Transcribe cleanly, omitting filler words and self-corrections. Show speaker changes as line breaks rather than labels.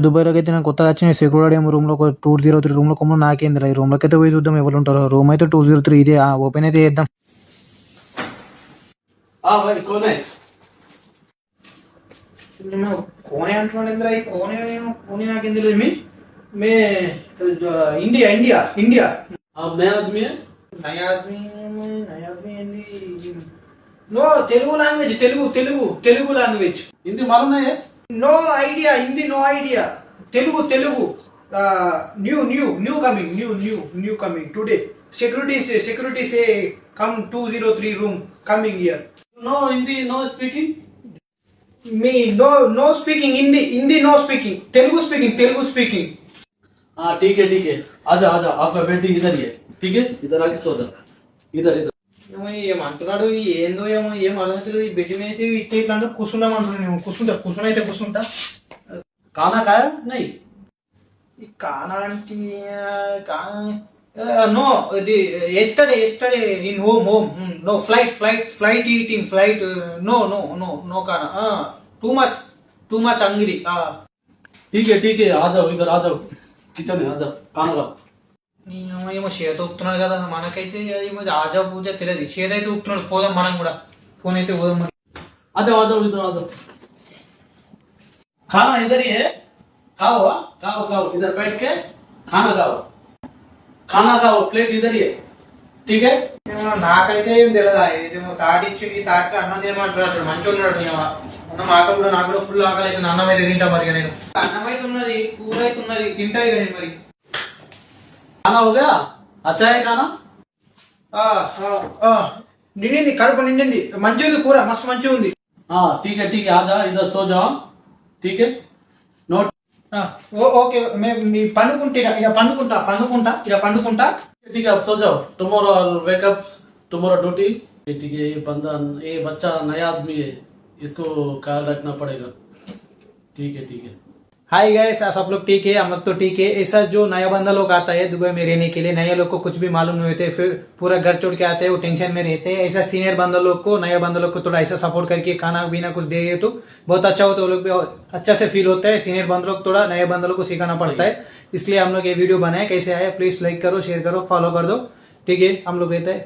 దుబాయ్‌లోకి అయితే నాకు కొత్తగా వచ్చిన సెక్యూరిటీ ఏమో రూమ్‌లో ఒక 203 రూమ్‌లో కొమ్మను నాకేందిరా ఈ రూమ్‌లోకి అయితే పోయి చూద్దాం ఎవరు ఉంటారో. రూమ్ అయితే 203 ఇదే ఓపెన్ అయితే చేద్దాం.
भाई कौन है?
కోనే అంటున్నాడు ఇంద్ర ఈ కోనే కోనే నాకేంది తెలియదు మే ఇండియా ఇండియా ఇండియా
आप नया आदमी है?
నయా ఆద్మీ ఏంది no Telugu language Telugu Telugu Telugu language
Hindi मालूम नहीं है?
No idea Hindi no idea Telugu Telugu new new new coming new coming today security say come 203 room coming here
no Hindi no speaking.
Me no speaking Hindi no speaking Telugu speaking
हाँ ठीक है आजा आपका बेटी इधर ही है. ठीक है इधर आके सो जा. इधर
ఏమంటున్నాడు ఏందో ఏమో ఏం అర్థమవుతుంది ఈ బెడ్ మీద ఇట్లా ఇట్లా అంటే కూర్చుంటామంటున్నాను కూర్చుంటా
खाना खाया नहीं?
ఈ కానా అంటే నో ఇది yesterday in home no flight eating flight no కానా టూ మచ్ అంగిరి
ठीक है आ जाओ इधर आ जाओ किचन है आ जाओ खाना खाओ.
ఏమో షేత ఊపుతున్నాడు కదా మనకైతే ఏమో ఆజా పూజ తెలియదు షేత అయితే ఊపుతున్నాడు పోదాం మనం కూడా ఫోన్ అయితే పోదాం మరి
आ जाओ इधर आ जाओ. खाना इधर ही है. खाओ इधर बैठ के खाना खाओ प्लेट इधर ही है. ठीक है
నాకైతే ఏం తెలియదు ఇదేమో తాటిచ్చి తాటికి అన్నం తినమంటాడు మంచిగా ఉన్నాడు అన్నం ఆకలి కూడా నాకు కూడా ఫుల్ ఆకలి అయితే అన్నం అయితే తింటా మరి నేను అన్నం అయితే ఉన్నది కూర అయితే ఉన్నది తింటా ఇక నేను మరి
खाना हो गया? अच्छा है खाना?
నిండింది కడుపు నిండింది మంచిగా ఉంది కూర మస్తు మంచిగా ఉంది
हाँ ठीक है आ जा इधर सो जाओ. ठीक है नोट.
ఓకే మీ పండుకుంటా
ठीक है अब सो जाओ. Tomorrow wake up tomorrow duty. ठीक है ये बच्चा नया आदमी है इसको ख्याल रखना पड़ेगा. ठीक है
हाय गाइस सब लोग ठीक है हम लोग तो ठीक है ऐसा जो नया बंदा लोग आता है दुबई में रहने के लिए नए लोग को कुछ भी मालूम नहीं होते फिर पूरा घर छोड़ के आते हैं वो टेंशन में रहते हैं ऐसा सीनियर बंदा लोग को नया बंदा लोग को थोड़ा ऐसा सपोर्ट करके खाना पीना कुछ दे तो बहुत अच्छा होता है वो लोग भी अच्छा से फील होता है सीनियर बंदा लोग थोड़ा नए बंदा लोग को सिखाना पड़ता है इसलिए हम लोग ये वीडियो बनाए कैसे आए प्लीज लाइक करो शेयर करो फॉलो कर दो ठीक है हम लोग रहते हैं